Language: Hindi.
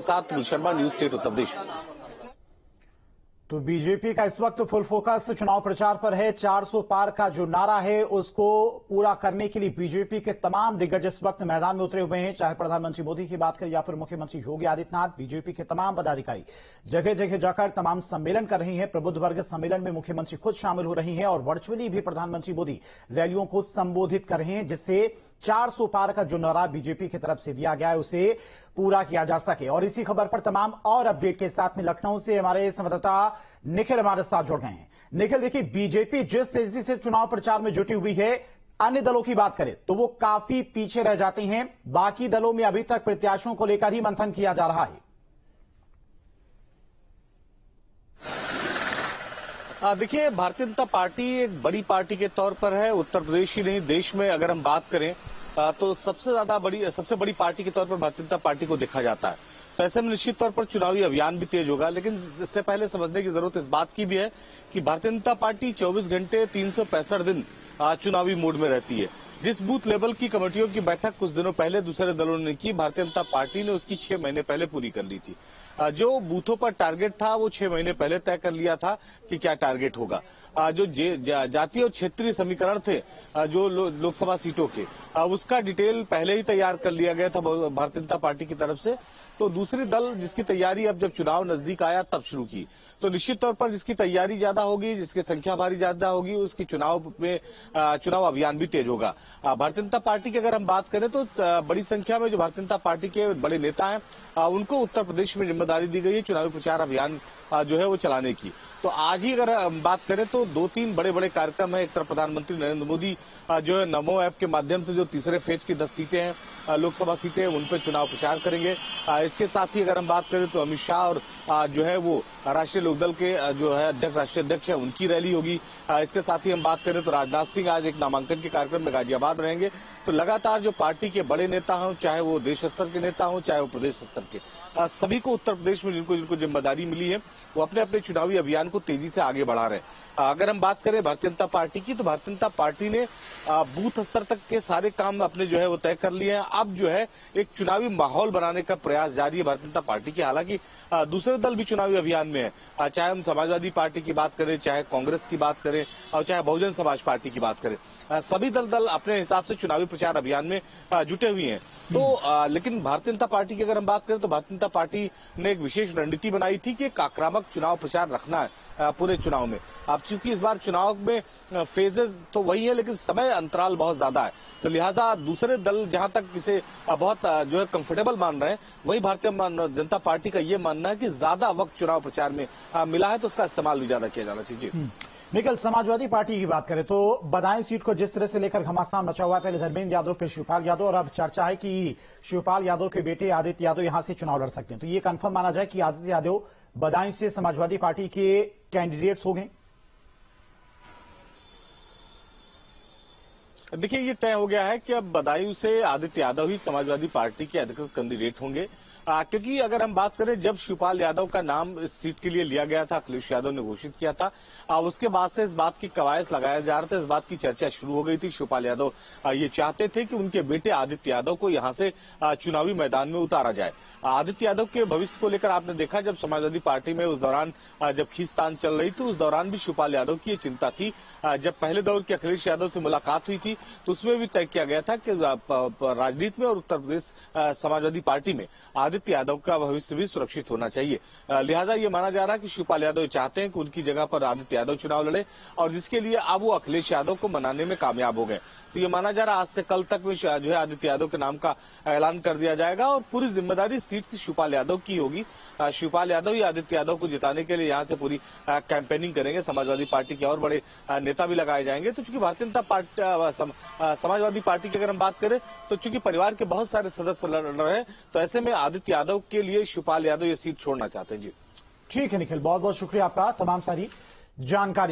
साथ शर्मा, न्यूज स्टेट उत्तर प्रदेश। तो बीजेपी का इस वक्त फुल फोकस चुनाव प्रचार पर है। 400 पार का जो नारा है उसको पूरा करने के लिए बीजेपी के तमाम दिग्गज इस वक्त मैदान में उतरे हुए हैं। चाहे प्रधानमंत्री मोदी की बात करें या फिर मुख्यमंत्री योगी आदित्यनाथ, बीजेपी के तमाम पदाधिकारी जगह जगह जाकर तमाम सम्मेलन कर रहे हैं। प्रबुद्ध वर्ग सम्मेलन में मुख्यमंत्री खुद शामिल हो रही हैं और वर्चुअली भी प्रधानमंत्री मोदी रैलियों को संबोधित कर रहे हैं, जिससे 400 पार का जो नारा बीजेपी की तरफ से दिया गया है उसे पूरा किया जा सके। और इसी खबर पर तमाम और अपडेट के साथ में लखनऊ से हमारे संवाददाता निखिल हमारे साथ जुड़ गए हैं। निखिल, देखिए, बीजेपी जिस तेजी से चुनाव प्रचार में जुटी हुई है, अन्य दलों की बात करें तो वो काफी पीछे रह जाते हैं। बाकी दलों में अभी तक प्रत्याशियों को लेकर ही मंथन किया जा रहा है। देखिए, भारतीय जनता पार्टी एक बड़ी पार्टी के तौर पर है। उत्तर प्रदेश ही नहीं, देश में अगर हम बात करें तो सबसे बड़ी पार्टी के तौर पर भारतीय जनता पार्टी को देखा जाता है। तो ऐसे में निश्चित तौर पर चुनावी अभियान भी तेज होगा, लेकिन इससे पहले समझने की जरूरत इस बात की भी है कि भारतीय जनता पार्टी 24 घंटे 365 दिन चुनावी मूड में रहती है। जिस बूथ लेवल की कमेटियों की बैठक कुछ दिनों पहले दूसरे दलों ने की, भारतीय जनता पार्टी ने उसकी 6 महीने पहले पूरी कर ली थी। जो बूथों पर टारगेट था वो 6 महीने पहले तय कर लिया था कि क्या टारगेट होगा। जो जातीय और क्षेत्रीय समीकरण थे जो लोकसभा सीटों के, उसका डिटेल पहले ही तैयार कर लिया गया था भारतीय जनता पार्टी की तरफ से। तो दूसरे दल जिसकी तैयारी अब जब चुनाव नजदीक आया तब शुरू की, तो निश्चित तौर पर जिसकी तैयारी ज्यादा होगी, जिसकी संख्या भारी ज्यादा होगी, उसकी चुनाव अभियान भी तेज होगा। भारतीय जनता पार्टी की अगर हम बात करें तो बड़ी संख्या में जो भारतीय जनता पार्टी के बड़े नेता हैं उनको उत्तर प्रदेश में जिम्मेदारी दी गई है चुनावी प्रचार अभियान जो है वो चलाने की। तो आज ही अगर हम बात करें तो 2-3 बड़े कार्यक्रम है। एक तरफ प्रधानमंत्री नरेंद्र मोदी जो है नमो ऐप के माध्यम से जो तीसरे फेज की 10 सीटें हैं, लोकसभा सीटें, उन पर चुनाव प्रचार करेंगे। इसके साथ ही अगर हम बात करें तो अमित शाह और जो है वो राष्ट्रीय लोकदल के जो है राष्ट्रीय अध्यक्ष है, उनकी रैली होगी। इसके साथ ही हम बात करें तो राजनाथ सिंह आज एक नामांकन के कार्यक्रम में गाजियाबाद रहेंगे। तो लगातार जो पार्टी के बड़े नेता हों, चाहे वो देश स्तर के नेता हों, चाहे वो प्रदेश स्तर के, सभी को उत्तर प्रदेश में जिनको जिम्मेदारी मिली है वो अपने अपने चुनावी अभियान को तेजी से आगे बढ़ा रहे हैं। अगर हम बात करें भारतीय जनता पार्टी की, तो भारतीय जनता पार्टी ने बूथ स्तर तक के सारे काम अपने जो है वो तय कर लिए हैं। अब जो है एक चुनावी माहौल बनाने का प्रयास जारी है भारतीय जनता पार्टी की। हालांकि दूसरे दल भी चुनावी अभियान में है, चाहे हम समाजवादी पार्टी की बात करें, चाहे कांग्रेस की बात करें और चाहे बहुजन समाज पार्टी की बात करें, सभी दल अपने हिसाब से चुनावी प्रचार अभियान में जुटे हुए हैं। तो लेकिन भारतीय जनता पार्टी की अगर हम बात करें तो भारतीय जनता पार्टी ने एक विशेष रणनीति बनाई थी कि एक आक्रामक चुनाव प्रचार रखना है पूरे चुनाव में। अब चूंकि इस बार चुनाव में फेजेस तो वही है, लेकिन समय अंतराल बहुत ज्यादा है, तो लिहाजा दूसरे दल जहां तक इसे बहुत जो है कंफर्टेबल मान रहे हैं, वही भारतीय जनता पार्टी का ये मानना है कि ज्यादा वक्त चुनाव प्रचार में मिला है, तो उसका इस्तेमाल भी ज्यादा किया जाना चाहिए। निखिल, समाजवादी पार्टी की बात करें तो बदायूं सीट को जिस तरह से लेकर घमासान मचा हुआ है, पहले धर्मेंद्र यादव फिर शिवपाल यादव, और अब चर्चा है कि शिवपाल यादव के बेटे आदित्य यादव यहां से चुनाव लड़ सकते हैं। तो ये कंफर्म माना जाए कि आदित्य यादव बदायूं से समाजवादी पार्टी के कैंडिडेट्स हो गए? देखिए, ये तय हो गया है कि अब बदायूं से आदित्य यादव ही समाजवादी पार्टी के अधिकृत कैंडिडेट होंगे। क्योंकि अगर हम बात करें, जब शिवपाल यादव का नाम इस सीट के लिए लिया गया था, अखिलेश यादव ने घोषित किया था, उसके बाद से इस बात की कवायद लगाया जा रहा था, इस बात की चर्चा शुरू हो गई थी। शिवपाल यादव ये चाहते थे कि उनके बेटे आदित्य यादव को यहां से चुनावी मैदान में उतारा जाए। आदित्य यादव के भविष्य को लेकर आपने देखा, जब समाजवादी पार्टी में उस दौरान जब खींचतान चल रही थी, उस दौरान भी शिवपाल यादव की ये चिंता थी। जब पहले दौर की अखिलेश यादव से मुलाकात हुई थी तो उसमें भी तय किया गया था कि राजनीति में और उत्तर प्रदेश समाजवादी पार्टी में आदित्य यादव का भविष्य भी सुरक्षित होना चाहिए। लिहाजा ये माना जा रहा है कि शिवपाल यादव चाहते हैं कि उनकी जगह पर आदित्य यादव चुनाव लड़े, और जिसके लिए अब वो अखिलेश यादव को मनाने में कामयाब हो गए। तो ये माना जा रहा है आज से कल तक में जो है आदित्य यादव के नाम का ऐलान कर दिया जाएगा और पूरी जिम्मेदारी सीट की शिवपाल यादव की होगी। शिवपाल यादव ही आदित्य यादव को जिताने के लिए यहाँ से पूरी कैंपेनिंग करेंगे। समाजवादी पार्टी के और बड़े नेता भी लगाए जाएंगे। तो चूंकि भारतीय जनता पार्टी समाजवादी पार्टी की अगर हम बात करें तो चूंकि परिवार के बहुत सारे सदस्य लड़ रहे हैं, तो ऐसे में आदित्य यादव के लिए शिवपाल यादव ये सीट छोड़ना चाहते हैं। जी ठीक है निखिल, बहुत बहुत शुक्रिया आपका तमाम सारी जानकारी।